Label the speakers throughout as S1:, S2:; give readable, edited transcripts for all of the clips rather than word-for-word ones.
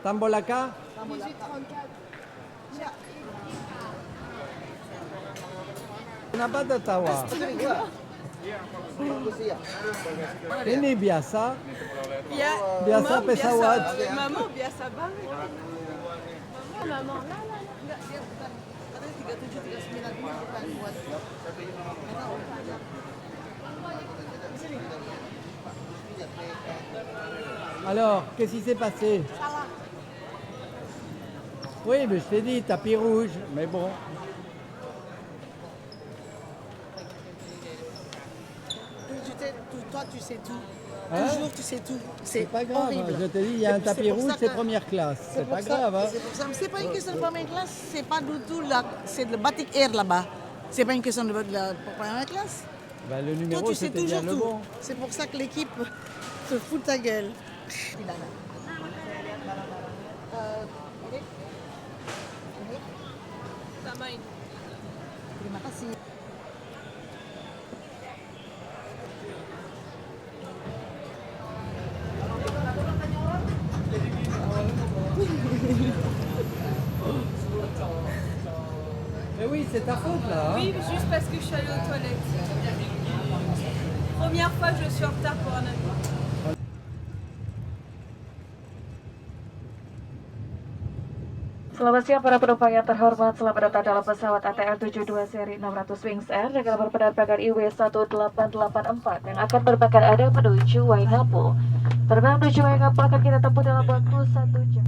S1: Tambolaka?
S2: 1834.
S1: On n'a pas d'Ottawa. Ini biasa.
S2: Ya,
S1: Biasa
S2: Mam,
S1: pesawat.
S2: Mama biasa banget. Mama, enggak dia bukan. Katanya 37 39 ini bukan buat.
S1: Alors, qu'est-ce qui s'est passé?
S2: Salah.
S1: Oui, mais je t'ai dit, tapis rouge. Mais bon.
S2: Toi, tu sais tout.
S1: Hein?
S2: Toujours, tu sais tout.
S1: C'est pas grave.
S2: horrible.
S1: Je te dis, il y a un
S2: C'est
S1: tapis
S2: pour
S1: rouge,
S2: ça
S1: c'est
S2: que-
S1: première classe. C'est
S2: pour
S1: pas
S2: ça-
S1: grave. Hein?
S2: C'est pour ça. Mais c'est pas une question de première classe. C'est pas du tout là. C'est le batik air là-bas. C'est pas une question de la première classe.
S1: Bah, le
S2: Toi,
S1: numéro,
S2: tu sais
S1: c'était bien
S2: toujours
S1: le
S2: tout.
S1: bon.
S2: C'est pour ça que l'équipe se fout de ta gueule. Terima kasih.
S1: Mais oui, c'est ta faute là. Hein?
S3: Oui, juste parce que je suis allée aux toilettes. Première fois que je suis en retard pour un avion.
S4: Selamat siang para penumpang yang terhormat, selamat datang dalam pesawat ATR 72 seri 600 Wings Air dengan berpenerbangan IW1884 yang akan merupakan Anda menuju Waingapu. Terbang menuju Waingapu akan kita tempuh dalam waktu 1 jam.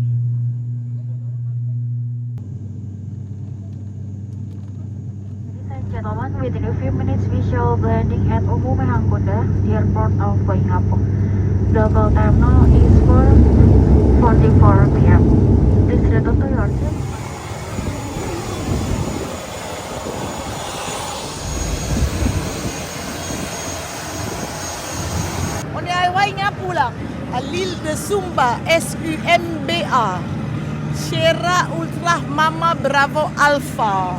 S4: Ladies and gentlemen, within a few minutes we shall landing at Umume Hangkunda, the airport of Waingapu. The local time now is 4:44 p.m. Please return to your seat.
S2: On est à Waingapu là, à l'île de Sumba, SUMBA. Sierra Ultra Mama Bravo Alpha.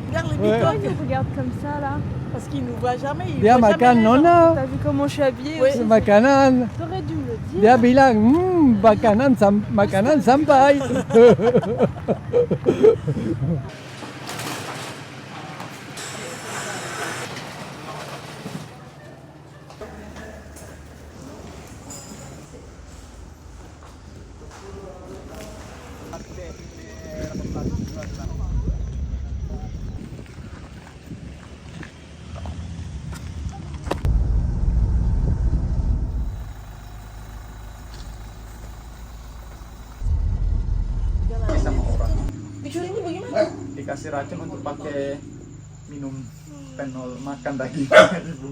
S2: Regarde les
S1: Ouais.
S3: Pourquoi
S2: bicoques,
S3: il nous regarde comme ça là?
S2: parce qu'ils nous voient jamais. Ils
S1: Dia
S2: voient
S1: makan
S2: jamais les gens.
S1: nona.
S3: T'as vu comment je suis habillée
S2: Oui.
S3: aussi?
S1: Makanan.
S3: T'aurais dû me le dire.
S1: Dia bilang, makanan sampai.
S5: Sama orang
S2: Dicurinya bagaimana?
S5: dikasih racun untuk pakai minum penol makan daging ibu.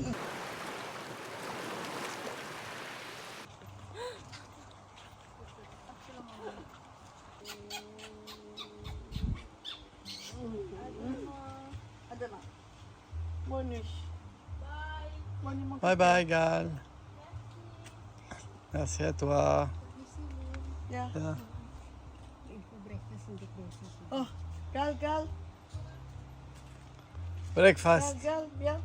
S2: Ada nak? Bonus.
S1: Bye bye, Gal. Merci à toi.
S2: Ya.
S1: Ya.
S2: Oh, Gal, Gal,
S1: Breakfast.
S2: Gal, bien.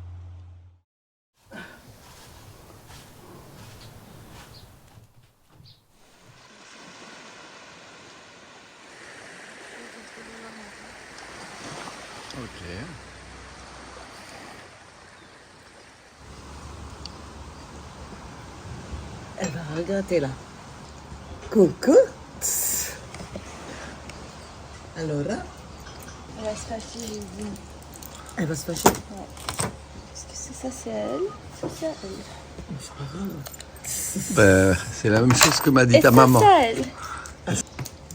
S1: Ok.
S2: Elle va regretter là. Coucou. Alors là,
S3: Elle va se fâcher, j'ai vu.
S2: elle va se fâcher.
S3: Parce que ça c'est à elle, ça c'est à elle.
S6: Ben, c'est la même chose que m'a dit ta maman.
S3: C'est à elle.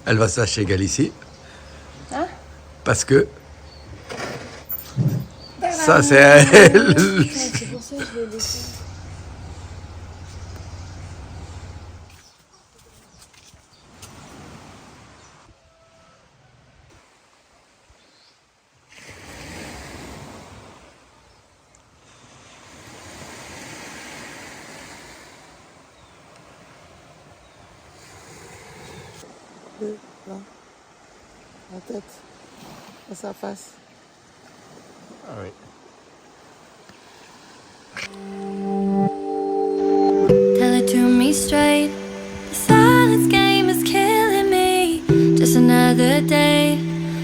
S6: Elle va se lâcher Galicie.
S3: Hein?
S6: Parce que ça, c'est à elle.
S3: C'est pour ça que je l'ai laissé.
S2: Là, la tête, face à face.
S6: Ah oui.
S7: Telling me straight. The silence game is killing me. Just another day,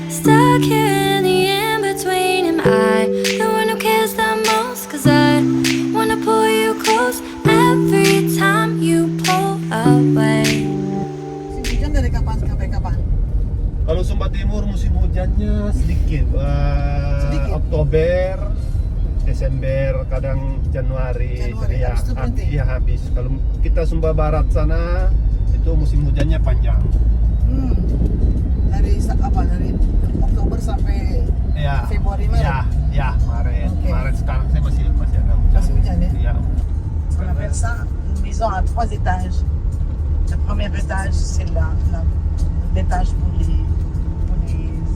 S7: stuck here in the in-between. Am I the one who cares the most? Cause I wanna pull you close every time you pull away.
S2: Musim hujan dari kapan sampai kapan?
S8: Kalau Sumba Timur musim hujannya sedikit,
S2: Sedikit?
S8: Oktober, Desember, kadang Januari,
S2: Januari,
S8: jadi
S2: habis itu berhenti?
S8: ya habis. Kalau kita Sumba Barat sana itu musim hujannya panjang.
S2: Dari dari Oktober sampai
S8: Ya,
S2: Februari, Maret?
S8: Ya, Maret.
S2: Oke.
S8: Maret sekarang saya masih ada hujan.
S2: Masih hujan ya?
S8: Iya.
S2: On appelle ça une maison à 3 étages. Le premier étage, c'est l'étage pour les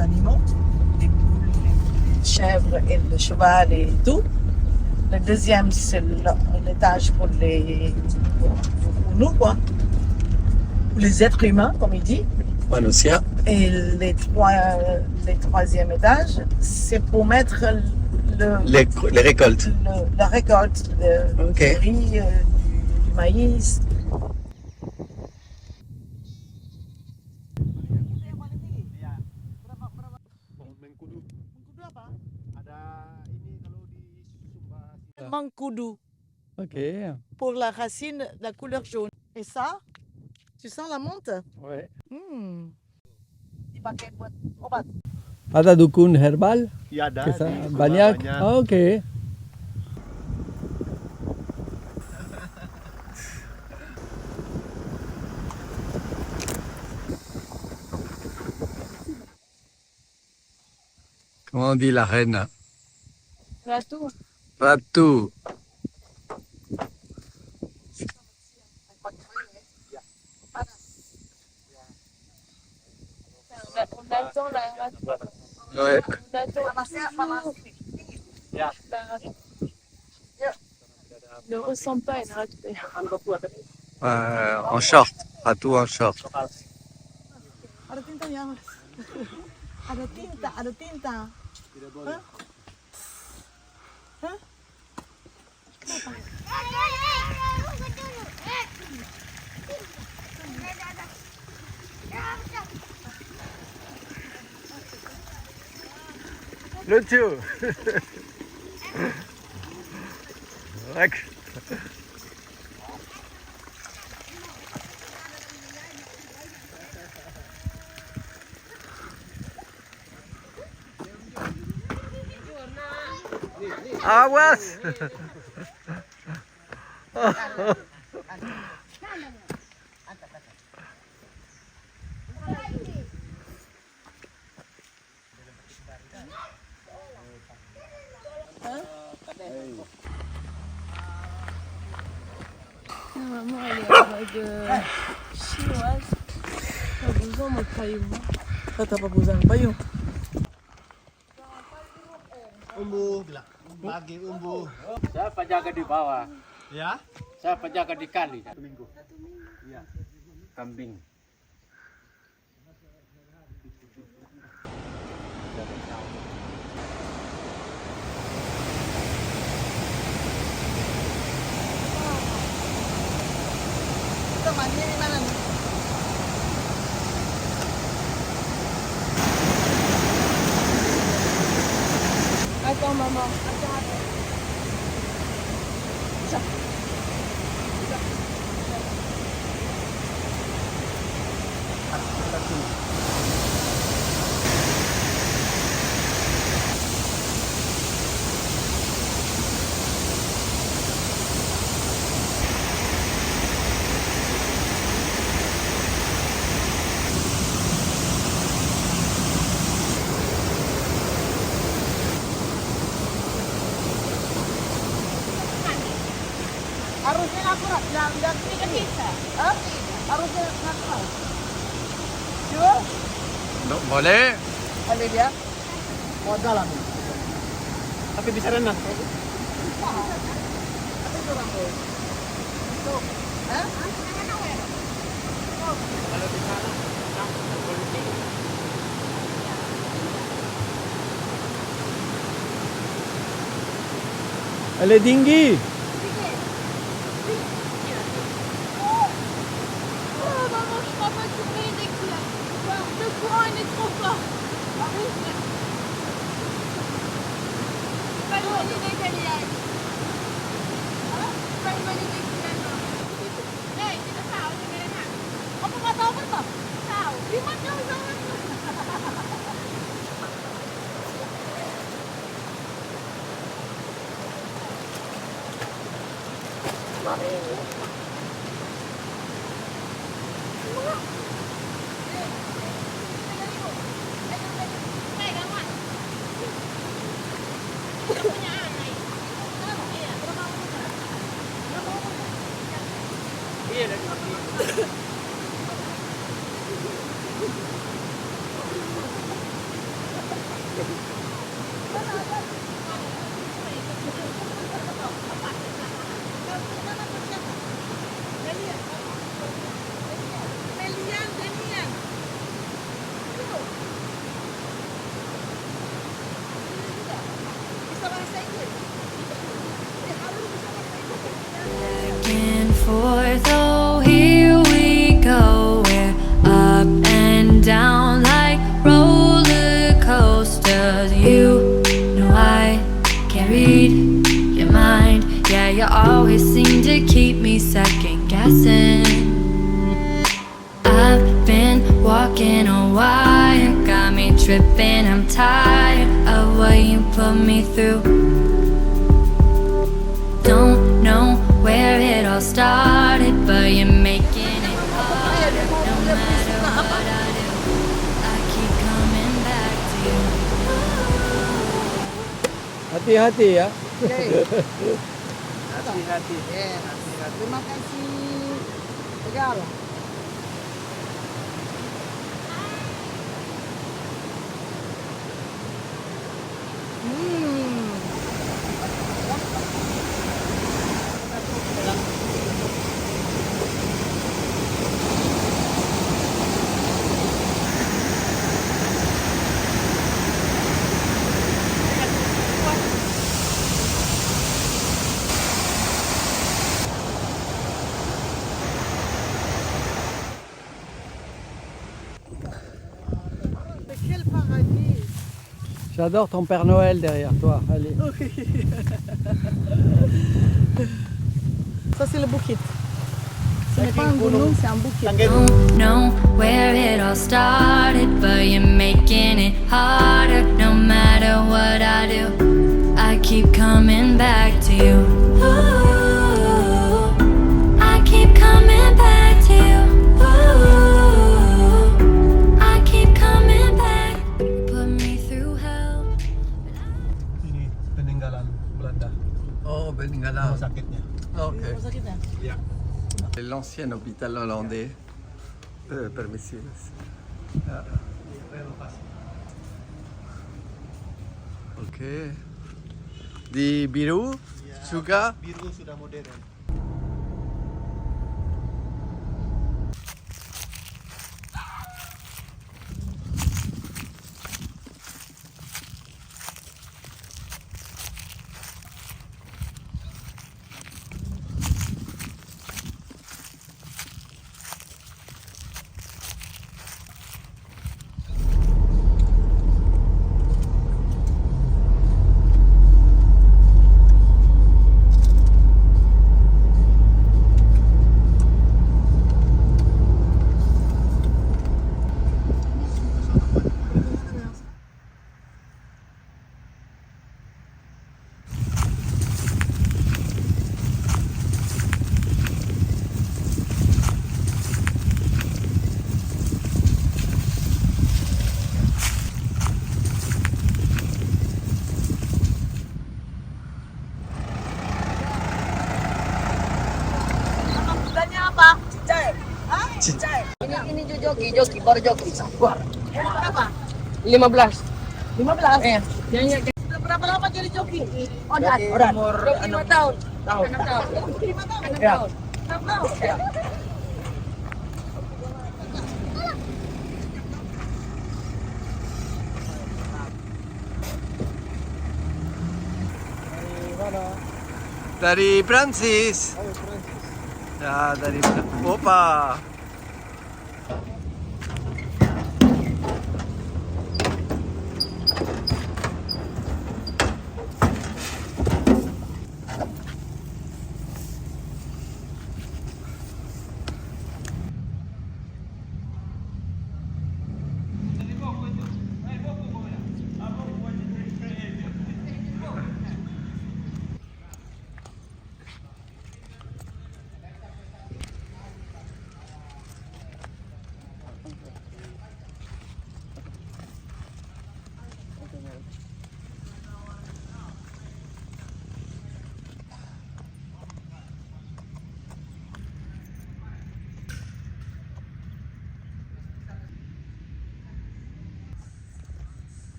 S2: animaux, les poules, les chèvres et le cheval et tout. Le deuxième, c'est l'étage pour pour nous, quoi. Pour les êtres humains, comme il dit.
S6: Manusia.
S2: Et les troisième étage, c'est pour mettre
S6: Les récoltes.
S2: la récolte
S6: Ok.
S2: du riz, du maïs. Mangkudu,
S1: Ok.
S2: pour la racine, la couleur jaune. Et ça, tu sens la menthe?
S1: Ouais.
S2: Dipakai buat obat.
S1: Ada dukun herbal?
S8: Ya ada.
S1: Kisah
S8: di Sumba
S1: banyak. Oh, Oke.
S6: Comment on dit la reine?
S3: Ratu.
S6: Ratu.
S3: On attend la ratu.
S6: Ouais.
S3: On attend
S2: Panasnya panas.
S3: la ratu. Ne ressemble pas à une ratu d'ailleurs.
S6: En short. Ratu en short.
S2: Ada tintanya, Mas. Ada tinta. Hah? Hah?
S1: Lucu. Awas.
S3: Maman, elle est en mode chinoise. Pas besoin de payung.
S2: Kata pabuzang payung.
S8: Umbu, pagi umbu.
S9: Saya penjaga di bawah.
S8: Ya?
S9: Saya penjaga di kali.
S8: Minggu. Iya.
S9: Kambing.
S2: Kita mandi di mana nih?
S3: Attends, maman. Attends.
S2: Harusnya akurat, dan tidak bisa. Hah? Harusnya akurat. Coba,
S6: Boleh?
S2: ada dia. Mau dalam.
S9: Tapi bisa renang.
S2: Tapi kurang tuh. Tuh, hah?
S9: Kalau di sana politik.
S1: Elle est tinggi.
S7: Back and forth, oh here we go. We're up and down like roller coasters. You know I can't read your mind. Yeah, you always seem to keep me second guessing. I've been walking a while, got me tripping. I'm tired of what you put me through. Don't know where it all started, but you're making it harder. No matter what I do, I keep coming back to you.
S1: Hati-hati ya.
S2: Hati-hati. Terima kasih. Tegal. Quel paradis!
S1: J'adore ton Père Noël derrière toi. Allez.
S2: Ça, c'est le bukit. Ce n'est pas un gunung, c'est un bukit.
S7: Don't know where it all started, but you're making it harder. No matter what I do, I keep coming back to you. Ooh, I keep coming back to you. Ooh, I keep coming back. Put me through hell.
S8: Ini peninggalan Belanda,
S6: Oh, Beningala.
S8: rumah sakitnya.
S6: Ok.
S8: Ya.
S6: C'est l'ancien hôpital hollandais. Permisi. Ok. Di biru juga.
S8: Biru sudah modern.
S3: Ini joki baru joki. Wah. Berapa? 15.
S2: 15?
S3: Iya.
S2: Berapa lama jadi joki?
S3: Orang. 5 tahun. 6 tahun.
S2: 5 tahun?
S3: 6 tahun.
S2: 6 tahun?
S3: Ya.
S6: Dari Prancis. Ya, dari Opa.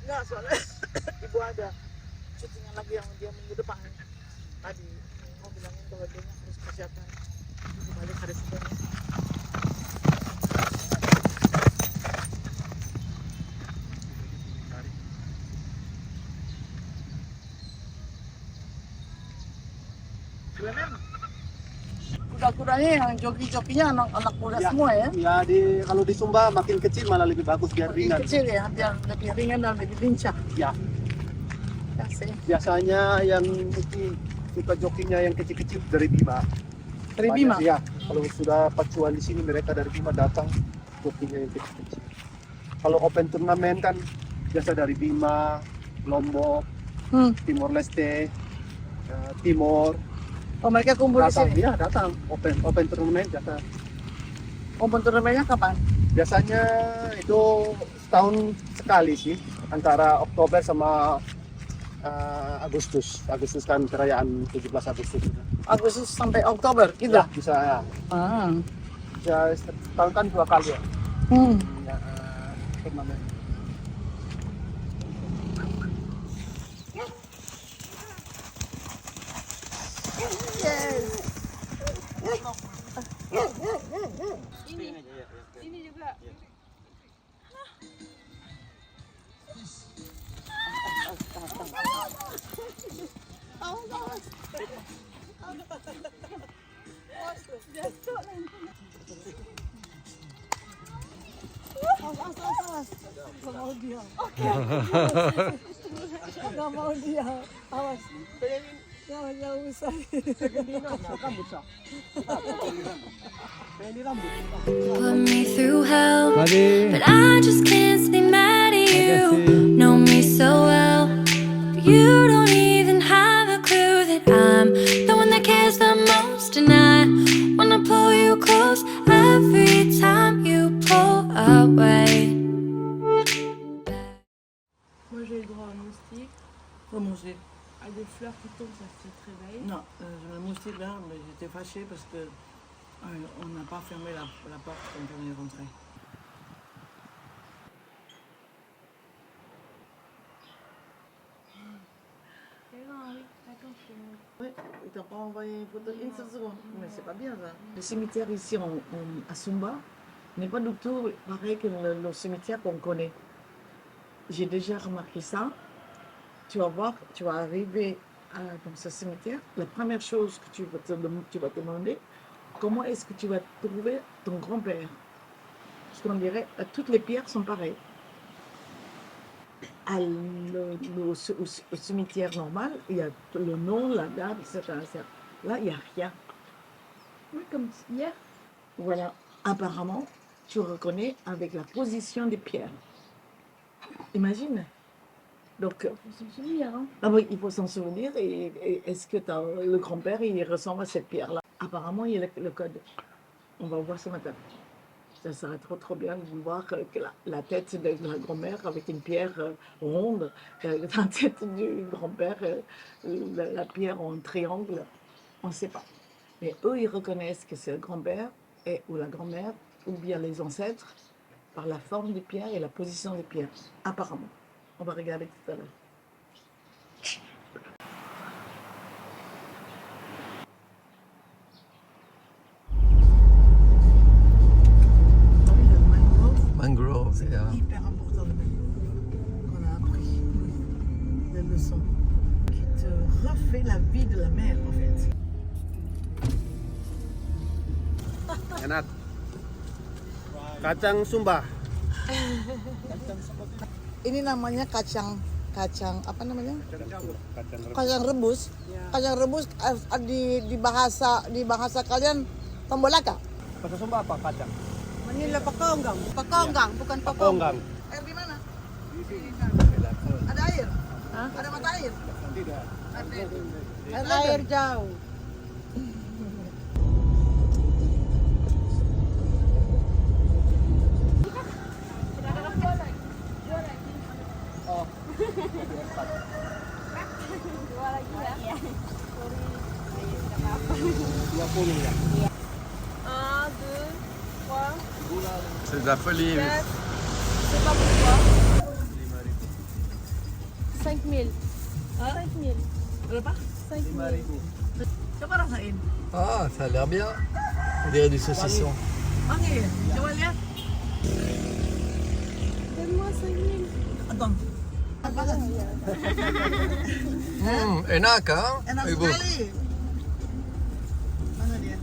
S2: Enggak, soalnya ibu ada syutingan lagi yang dia minggu depan. Tadi mau bilangin kalau dia harus persiapan balik hari Senin. Kuda-kudanya yang joki-jokinya anak-anak muda semua ya?
S8: Ya, kalau di Sumba makin kecil malah lebih bagus biar ringan.
S2: Kecil ya, biar lebih ringan dan lebih lincah.
S8: Ya,
S2: Ya sih.
S8: biasanya yang suka jokinya yang kecil-kecil dari Bima.
S2: Dari Bima?
S8: Ya, kalau sudah pacuan di sini mereka dari Bima datang jokinya yang kecil-kecil. Kalau open turnamen kan biasa dari Bima, Lombok, Timor Leste, Timor.
S2: Oh, mereka kumpul di
S8: Datang,
S2: sini?
S8: ya datang. Open turnamen datang.
S2: Open turnamennya kapan?
S8: Biasanya itu setahun sekali sih, antara Oktober sama Agustus. Agustus kan perayaan 17 Agustus.
S2: Agustus sampai Oktober gitu?
S8: Ya, bisa ya.
S2: Ah.
S8: Ya, setahun kan 2 kali ya. Ya, turnamen.
S3: Ini juga.
S2: Nggak mau dia, awas. Jangan usah.
S7: Put me through hell,
S1: Mari.
S7: but I just can't stay mad at you.
S1: Makasih.
S7: Know me so well, but you don't even have a clue that I'm the one that cares the most, and I wanna pull you close every time you pull away.
S3: Moi j'ai le droit à un moustique.
S2: Comment c'est?
S3: À des fleurs qui tombent, ça se réveille.
S2: Non, j'ai un moustique là, mais j'étais fâchée parce que on n'a pas fermé la porte quand on est rentré. Oui, il t'a pas envoyé une photo une seule seconde. Mais c'est pas bien ça. Le cimetière ici à Sumba n'est pas du tout pareil que le cimetière qu'on connaît. J'ai déjà remarqué ça. Tu vas voir, tu vas arriver dans ce cimetière. La première chose que tu vas te demander, comment est-ce que tu vas trouver ton grand-père? Parce qu'on dirait, toutes les pierres sont pareilles. Au cimetière normal, il y a le nom, la date, etc. Là, il n'y a rien.
S3: Oui, comme hier.
S2: Voilà. Apparemment, tu reconnais avec la position des pierres. Imagine. Donc,
S3: Faut s'en souvenir, hein.
S2: ah oui, il faut s'en souvenir. Et est-ce que le grand-père, il ressemble à cette pierre-là? Apparemment, il y a le code. On va voir ce matin. Ça serait trop bien de voir que la tête de la grand-mère avec une pierre ronde, la tête du grand-père, la pierre en triangle. On ne sait pas. Mais eux, ils reconnaissent que c'est le grand-père ou la grand-mère, ou bien les ancêtres, par la forme des pierres et la position des pierres. Apparemment. On va regarder tout à l'heure.
S6: Mangrove, yeah.
S2: Hyper important le mangrove qu'on a appris. Les leçons qui te refait la vie de la mer en fait.
S8: Enak. Kacang Sumba.
S2: Ini namanya kacang apa namanya? Kacang rebus. Kacang rebus di bahasa kalian tombolaka.
S8: Bahasa Sumba apa kacang?
S2: Manila pakonggang. Pakonggang, bukan pakonggang. Air di mana? Ada air? Ada mata air?
S8: Tidak.
S2: Air jauh.
S3: Un, deux, trois,
S6: C'est de la folie.
S3: quatre. C'est pas pourquoi. 5 000. 5 000.
S2: Berapa?
S3: 5 000.
S2: Coba rasain.
S6: Ah, ça a l'air bien. On dirait du saucisson.
S2: Wangi ya? Coba lihat.
S3: Donne-moi 5 000.
S2: Abang.
S6: Enak, hein?
S2: Enak
S6: Ibu.
S2: sekali. Mana dia?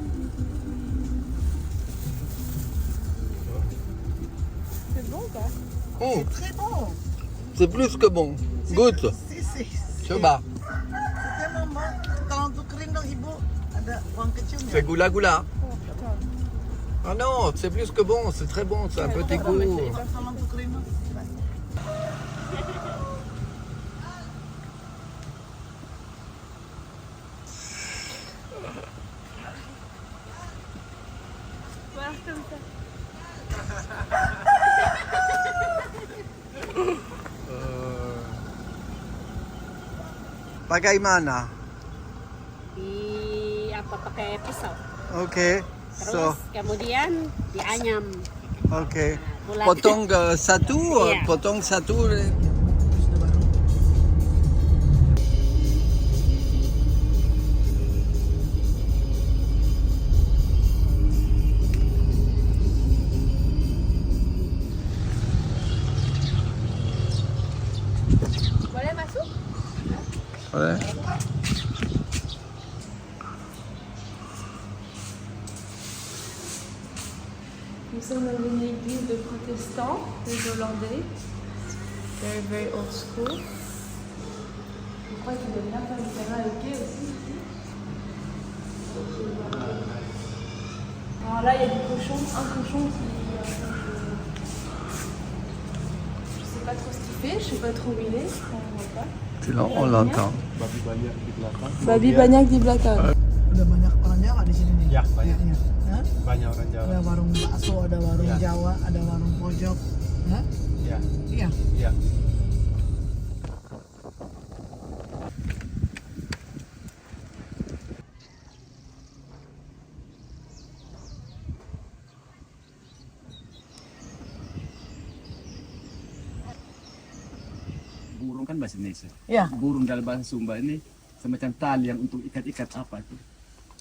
S3: C'est bon ou pas?
S2: Très bon.
S6: C'est plus que bon. Goûte.
S2: Si.
S6: Coba.
S2: Kita mau kalau untuk kering dong ibu ada uang kecilnya.
S6: C'est gula-gula.
S3: Oh putain.
S6: Ah non, c'est plus que bon. C'est très bon. C'est un petit goût.
S2: Kalau untuk kering dong.
S3: Voilà, comme ça.
S6: Bagaimana?
S10: Apa pakai pisau.
S6: Okay.
S10: Terus kemudian dianyam.
S6: Okay.
S10: Bulat.
S6: Potong satu,
S10: Iya.
S6: potong satu.
S3: Boleh masuk?
S6: Ouais.
S3: Nous sommes dans une église de protestants, des Hollandais. Very, very old school. Je crois qu'ils aiment bien faire du karaoké aussi ici. Alors là, il y a des cochons, un cochon qui... je sais pas trop ce qu'il fait, je sais pas trop où il est, on voit pas.
S6: On l'entend.
S3: Babi banyak di belakang.
S2: Udah banyak orang Jawa di sini nih.
S9: Ya, banyak.
S2: Hah?
S9: Banyak orang Jawa.
S2: Ada warung bakso, ada warung
S9: Ya.
S2: Jawa, ada warung pojok. Hah?
S9: Ya,
S2: Iya.
S9: ya.
S11: Burung kan bahasa Indonesia.
S2: Iya.
S11: Burung dalam bahasa Sumba ini semacam tali yang untuk ikat-ikat apa itu?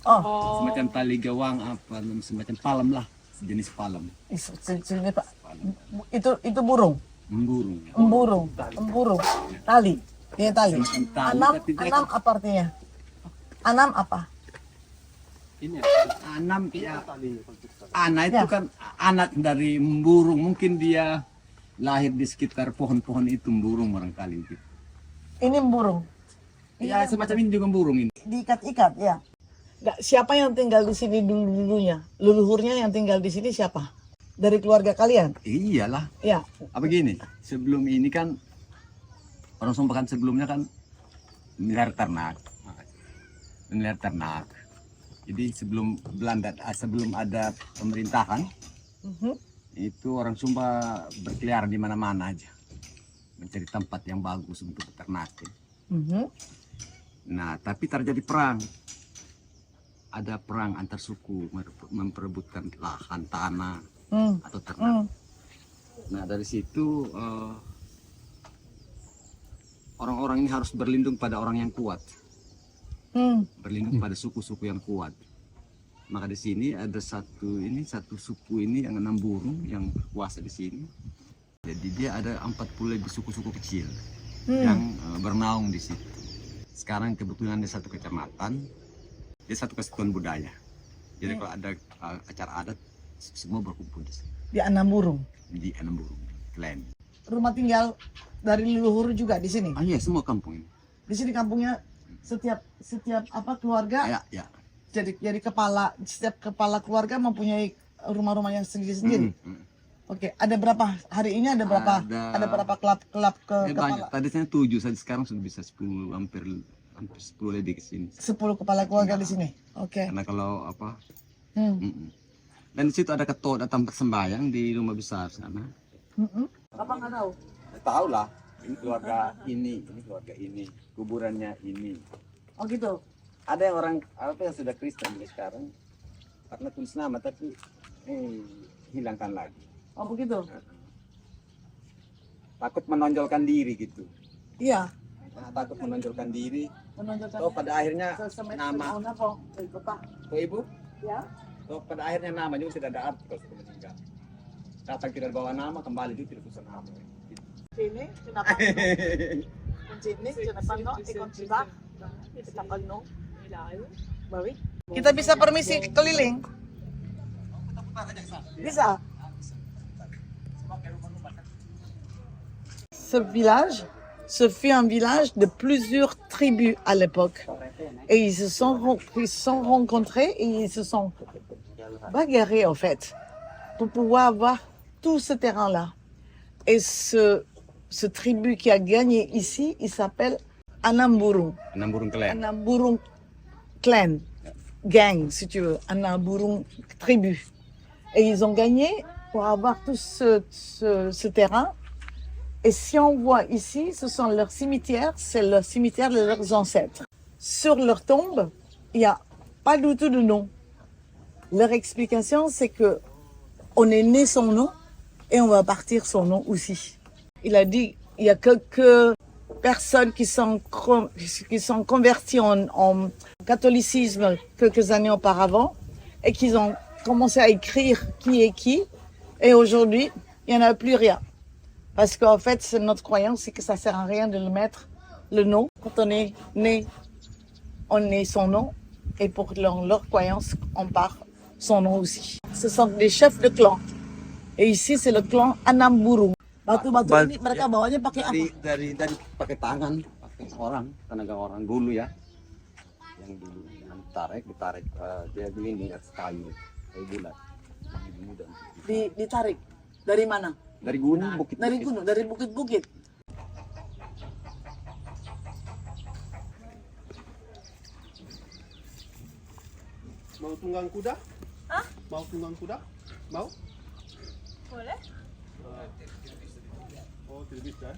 S2: Oh,
S11: Semacam tali gawang apa, semacam palem lah, sejenis palem.
S2: sini Pak. Itu burung.
S11: Burung.
S2: Burung. Tali. Dia tali.
S11: Semacam tali,
S2: Anam,
S11: tapi dia
S2: anam apa artinya? Anam apa?
S11: Ini anam ya. Anak itu
S2: Ya.
S11: kan anak dari burung. Mungkin dia lahir di sekitar pohon-pohon itu burung barangkali gitu.
S2: Ini burung.
S11: Ya semacam ini juga burung ini.
S2: Diikat-ikat ya. Nggak, siapa yang tinggal di sini dulunya? Leluhurnya yang tinggal di sini siapa? Dari keluarga kalian?
S11: Iyalah.
S2: Ya.
S11: Apa gini? Sebelum ini kan orang Sumba kan sebelumnya kan melihara ternak. Melihara ternak. Jadi sebelum Belanda, sebelum ada pemerintahan, itu orang Sumba berkeliaran di mana-mana aja, mencari tempat yang bagus untuk beternak. Nah, tapi terjadi perang. Ada perang antar suku memperebutkan lahan tanah atau ternak. Nah, dari situ orang-orang ini harus berlindung pada orang yang kuat. Berlindung pada suku-suku yang kuat. Maka di sini ada satu suku ini yang 6 burung yang berkuasa di sini. Jadi dia ada 40 lebih suku-suku kecil yang bernaung di situ. Sekarang kebetulan ada satu kecamatan, dia satu kesatuan budaya. Jadi kalau ada acara adat, semua berkumpul di sini.
S2: Di Anamburung.
S11: Di Anamburung, Klan.
S2: Rumah tinggal dari leluhur juga di sini.
S11: Ah iya, semua kampung ini.
S2: Di sini kampungnya setiap apa keluarga.
S11: Ya.
S2: Jadi setiap kepala keluarga mempunyai rumah-rumah yang sendiri-sendiri. Oke, ada berapa hari ini? Ada berapa klub ke
S11: banyak.
S2: kepala?
S11: Tadi saya 7 saja, sekarang sudah bisa 10, hampir 10 lebih ke sini.
S2: 10 kepala keluarga di sini. Oke.
S11: Karena kalau apa? Dan di situ ada ketua datang bersembahyang di rumah besar sana.
S2: Apa nggak tahu?
S11: Tahu lah. Ini keluarga ini keluarga ini, kuburannya ini.
S2: Oh gitu.
S11: Ada yang orang yang sudah Kristen sekarang karena tulis nama tapi hilangkan lagi.
S2: Oh begitu.
S11: Takut menonjolkan diri gitu.
S2: Iya.
S11: Takut menonjolkan diri.
S2: Menonjolkan.
S11: Oh pada akhirnya nama. Ibu?
S2: Ya.
S11: Oh pada akhirnya nama juga tidak ada arti kalau sudah meninggal. Datang tidak bawa nama, kembali juga tidak usah nama.
S2: Sini, kenapa? Sini, kenapa no? Ikon siba. Kita no. Bawi. Kita bisa permisi keliling? Bisa. Ce village se fut un village de plusieurs tribus à l'époque. Et ils se sont rencontrés et ils se sont bagarrés en fait pour pouvoir avoir tout ce terrain-là. Et ce tribu qui a gagné ici, il s'appelle Anamburung.
S11: Anamburung Clan.
S2: Anamburung Clan. Gang, si tu veux. Anamburung tribu. Et ils ont gagné pour avoir tout ce terrain. Et si on voit ici, ce sont leurs cimetières, c'est le cimetière de leurs ancêtres. Sur leur tombe, il n'y a pas du tout de nom. Leur explication, c'est que on est né son nom et on va partir son nom aussi. Il a dit, il y a quelques personnes qui sont converties en catholicisme quelques années auparavant et qui ont commencé à écrire qui est qui. Et aujourd'hui, il n'y en a plus rien. Parce qu'en fait, c'est notre croyance, c'est que ça ne sert à rien de le mettre le nom. Quand on est né, on est son nom. Et pour leur croyance, on part son nom aussi. Ce sont des chefs de clan. Et ici, c'est le clan Anamburung. Batu-batu ini mereka bawanya pakai apa?
S11: Dari pakai tangan, pakai tenaga orang dulu ya. Yang dulu ditarik dia begini kayu bulat.
S2: Ditarik dari mana?
S11: Dari gunung, bukit.
S2: Dari gunung, dari bukit-bukit.
S8: Mau tunggang kuda?
S3: Hah?
S8: Mau tunggang kuda? Mau?
S3: Boleh?
S8: Oh, tidak bisa.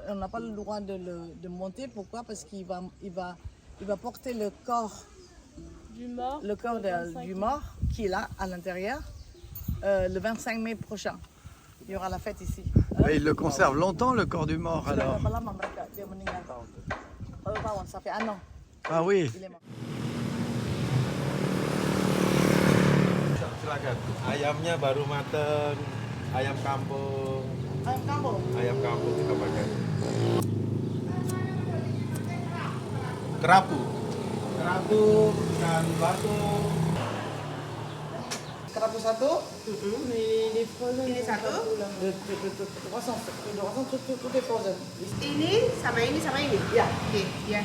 S2: On n'a pas le droit de monter. Pourquoi? Parce qu'il va porter le corps
S3: Du mort.
S2: Le corps du mort qui est là à l'intérieur le 25 mai prochain. Il y aura la fête ici.
S6: Mais il le conserve longtemps, le corps du mort, alors.
S2: Ça fait un an.
S6: Ah oui.
S2: Il est mort.
S12: Silakan. Ayamnya baru mateng, ayam kampung.
S2: Ayam kampung?
S12: Ayam kampung kita pakai. Kerapu. Kerapu, ikan batu.
S2: Kerapu satu?
S3: Mais les frozen.
S10: Ini satu.
S2: De 300, tout est frozen.
S10: Ini sama ini.
S2: Ya.
S10: Oke, ya.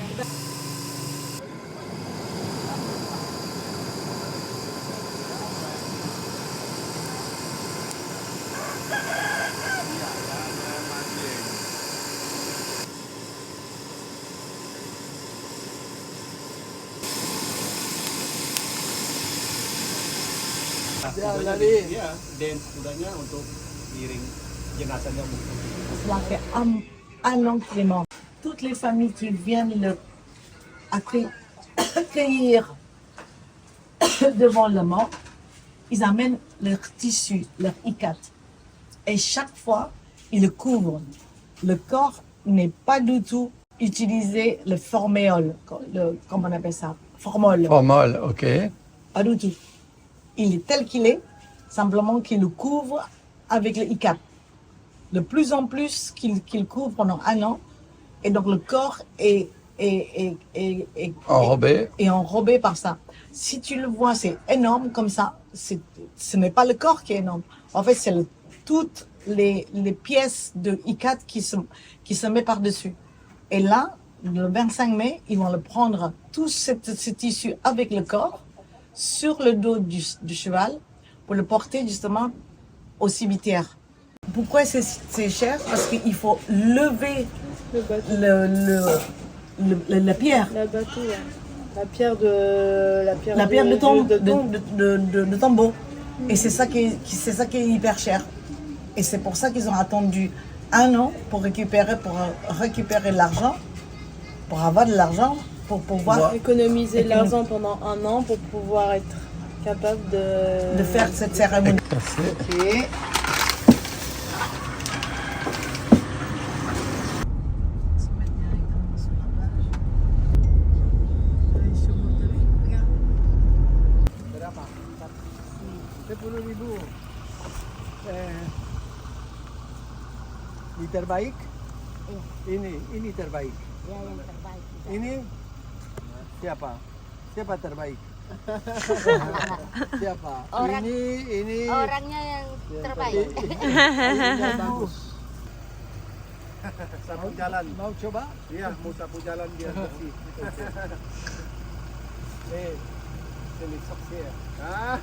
S9: Iya, dance kudanya untuk giring jenazahnya.
S2: Cela fait un an qu'il est mort. Toutes les familles qui viennent le accueillir devant le mort, ils amènent leur tissu, leur ikat. Et chaque fois, ils le couvrent. Le corps n'est pas du tout utilisé, le forméol, comment on appelle ça? Formol.
S6: Formol, ok.
S2: Pas du tout. Il est tel qu'il est, simplement qu'il le couvre avec le ICAT. De plus en plus qu'il couvre pendant 1 an. Et donc le corps est enrobé par ça. Si tu le vois, c'est énorme comme ça. Ce n'est pas le corps qui est énorme. En fait, c'est toutes les pièces de ICAT qui se met par-dessus. Et là, le 25 mai, ils vont le prendre, tout ce tissu avec le corps, sur le dos du cheval, pour le porter justement au cimetière. Pourquoi c'est cher? Parce qu'il faut lever la pierre.
S3: La bateau, ouais. La pierre
S2: de tombeau. Et c'est ça qui est hyper cher. Et c'est pour ça qu'ils ont attendu 1 an pour récupérer l'argent, pour avoir de l'argent, pour pouvoir
S3: économiser l'argent pendant 1 an pour pouvoir être capable
S2: de faire cette cérémonie. Ok.
S1: Ini terbaik? Ini terbaik.
S10: Ya, yang terbaik.
S1: Ini siapa? Siapa terbaik? Siapa?
S10: Orang-
S1: Ini
S10: Orangnya yang terbaik.
S1: ini bagus.
S8: Sapu jalan.
S1: Mau coba?
S8: Iya, mau sapu jalan biar bersih.
S1: Sini saksi ya.
S8: Ah.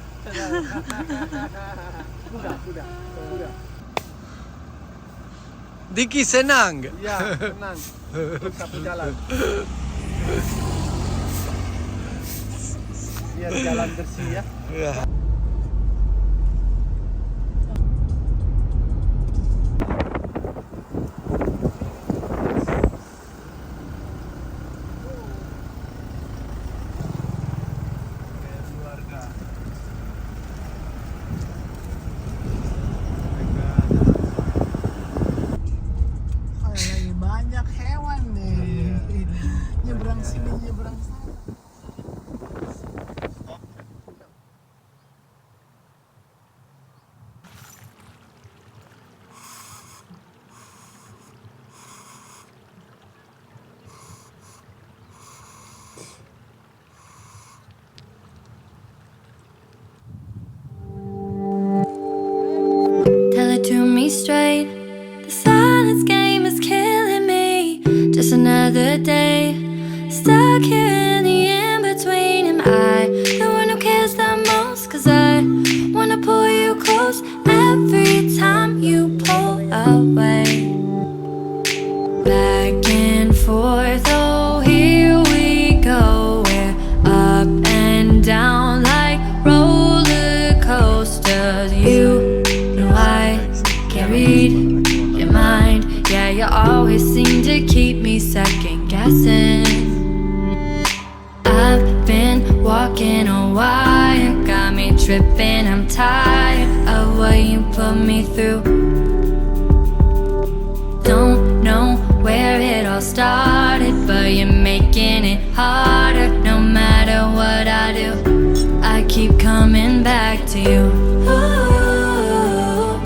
S8: Sudah.
S6: Diki senang.
S8: Iya, tenang. Sapu jalan. Biar jalan bersih ya.
S2: Lagi banyak hewan nih. Nyebrang sini, nyebrang sana.
S7: Tell it to me straight. The silence game is killing me. Just another day. Stuck here in the in between. Am I the one who cares the most? Cause I wanna pull you close every time you pull away. Back and forth, oh, here we go. We're up and down like roller coasters. You know I can't read your mind. Yeah, you always seem to keep me second guessing. I've been walking a while, got me tripping. I'm tired of what you put me through. Don't know where it all started, but you're making it harder. No matter what I do, I keep coming back to you. Ooh,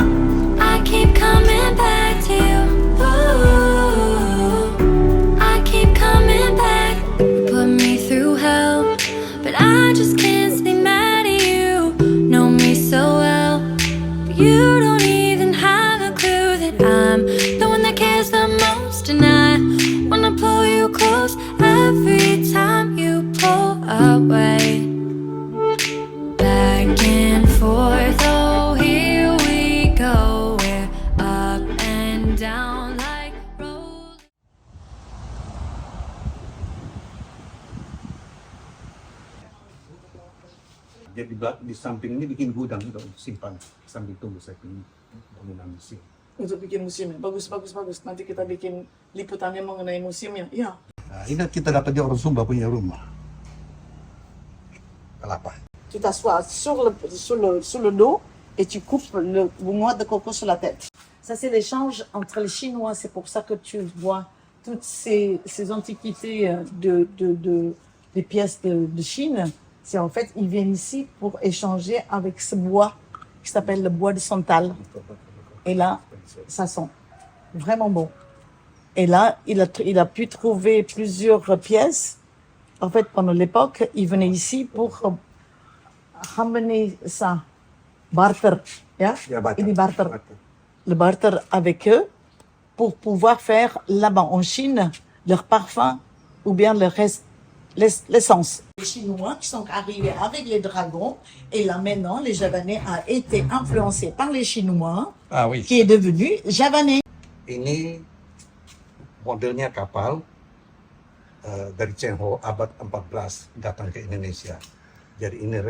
S7: I keep coming back to you. Ooh, I keep coming back. You put me through hell, but I just can't stay mad at you. Know me so well, but you don't even have a clue that I'm the one that cares the most. And I wanna pull you close every time you pull away. Back and forth, oh, here we go. We're up and down like roller.
S9: Jadi di samping ini bikin gudang untuk simpan sambil tunggu saya pilih bangunan museum.
S2: Untuk bikin museumnya. Bagus. Nanti kita bikin liputannya mengenai museumnya. Iya.
S9: Nah, ini kita dapat dia orang Sumba punya rumah. Kelapa.
S2: Tu t'assois sur le dos et tu coupes le noix de coco sur la tête. Ça, c'est l'échange entre les Chinois. C'est pour ça que tu vois toutes ces antiquités des pièces de Chine. C'est en fait, ils viennent ici pour échanger avec ce bois qui s'appelle le bois de santal. Et là, ça sent vraiment bon. Et là, il a pu trouver plusieurs pièces. En fait, pendant l'époque, il venait ici pour ramener ça. Barter. Yeah? Il dit barter. Le barter avec eux pour pouvoir faire là-bas en Chine leur parfum ou bien le reste, l'essence. Les Chinois qui sont arrivés avec les dragons et là maintenant, les Javanais ont été influencés par les Chinois qui est devenu Javanais.
S9: Ini modelnya kapal dari Chenho abad 14 datang ke Indonesia. Jadi ini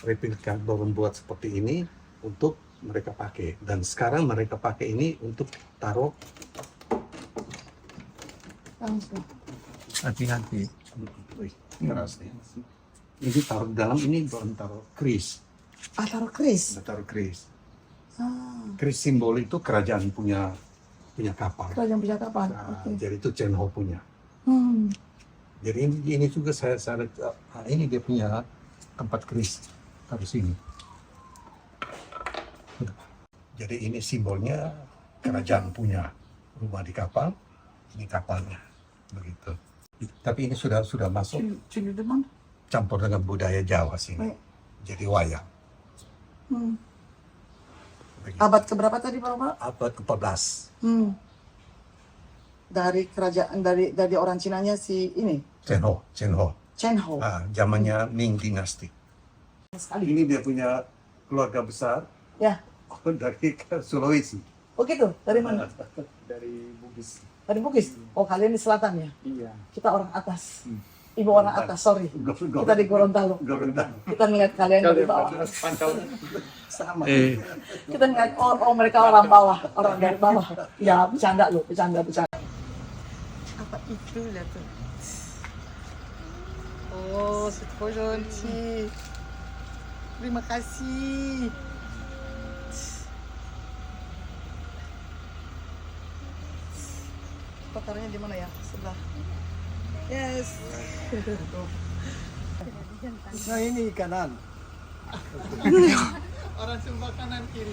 S9: replika membuat seperti ini untuk mereka pakai. Dan sekarang mereka pakai ini untuk taruh.
S5: Hati-hati.
S9: Keras nih. Ini taruh dalam, ini belum taruh kris.
S2: Taruh kris?
S9: Taruh kris. Kris simbol itu kerajaan punya kapal.
S2: Kerajaan punya kapal.
S9: Nah, jadi itu Chenho punya. Jadi ini juga saya ini dia punya tempat kris harus ini. Jadi ini simbolnya kerajaan punya rumah di kapal, ini kapalnya begitu. Tapi ini sudah masuk campur dengan budaya Jawa sini. Jadi wayang.
S2: Abad keberapa tadi Pak?
S9: Abad ke-14.
S2: Dari kerajaan dari orang Cinanya si ini.
S9: Chenho.
S2: Zamannya
S9: Ming dinasti. Ini dia punya keluarga besar.
S2: Ya.
S9: Dari Sulawesi.
S2: Oh gitu? Dari mana?
S1: Dari Bugis.
S2: Dari Bugis? Oh kalian di selatan ya?
S1: Iya.
S2: Kita orang atas. Ibu orang atas, sorry. Kita di Gorontalo. Kita melihat kalian dari bawah.
S9: Sama.
S2: Kita melihat oh mereka orang bawah, orang dari bawah. Ya bercanda loh, bercanda. Apa itu lihat tuh? Oh, c'est trop gentil. Terima kasih. Taruhnya di mana ya? Sebelah. Yes.
S1: Nah ini kanan.
S2: Orang Sumba kanan kiri.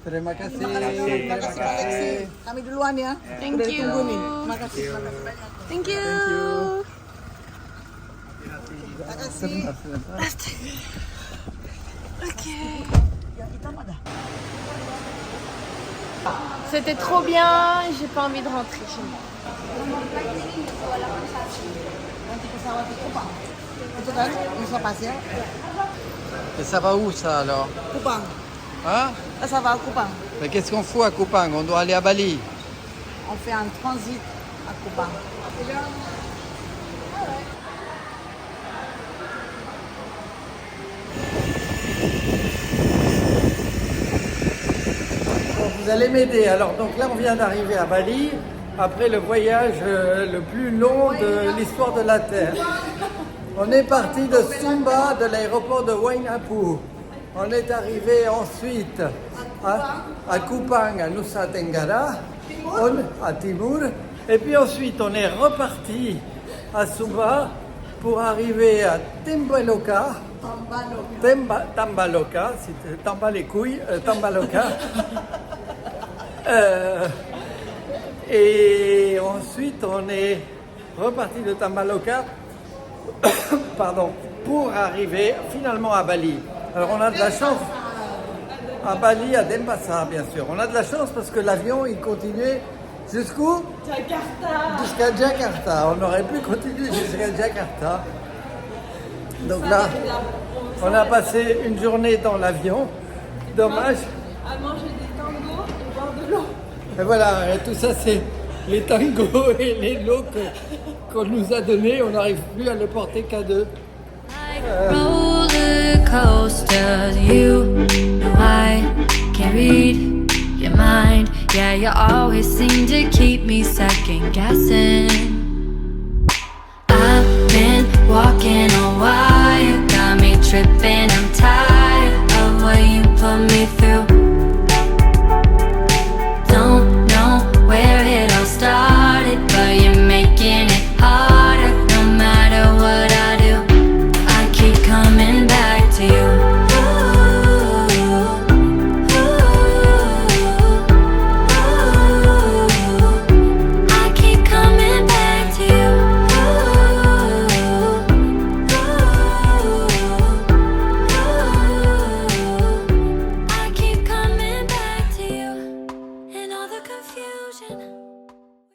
S1: Terima kasih.
S2: Kami duluan ya.
S3: Thank you.
S2: Tunggu nih. Makasih banyak.
S3: Thank you.
S2: Terima kasih.
S3: Ok.
S2: Yang hitam ada.
S3: C'était trop bien, j'ai pas envie de rentrer chez moi.
S2: Nanti pesawat di Kupang. Itu kan, bisa pas ya.
S6: Et ça va où ça alors?
S2: Kupang.
S6: Hein?
S2: Là, ça va à Kupang.
S6: Mais qu'est-ce qu'on fout à Kupang? On doit aller à Bali.
S2: On fait un transit à Kupang.
S1: Vous allez m'aider. Alors donc là on vient d'arriver à Bali après le voyage le plus long de l'histoire de la Terre. On est parti de Sumba, de l'aéroport de Waingapu. On est arrivé ensuite à Kupang, à Nusa Tenggara, à Timur. Et puis ensuite on est reparti à Sumba pour arriver à Tambaloka. Tambaloka, c'est Tamba les couilles, Tambaloka. Et ensuite, on est reparti de Tambaloka pour arriver finalement à Bali. Alors, on a de la chance. À Bali, à Denpasar, bien sûr. On a de la chance parce que l'avion, il continuait jusqu'où? Jakarta. Jusqu'à Jakarta. On aurait pu continuer jusqu'à Jakarta. Donc là, on a passé une journée dans l'avion. Dommage.
S3: À manger des tangos et boire de l'eau.
S1: Et voilà, et tout ça c'est les tangos et les lots qu'on nous a donnés. On n'arrive plus à les porter qu'à deux.
S7: Roller coasters, you know I can read your mind. Yeah, you always seem to keep me second guessing. I've been walking a while, got me tripping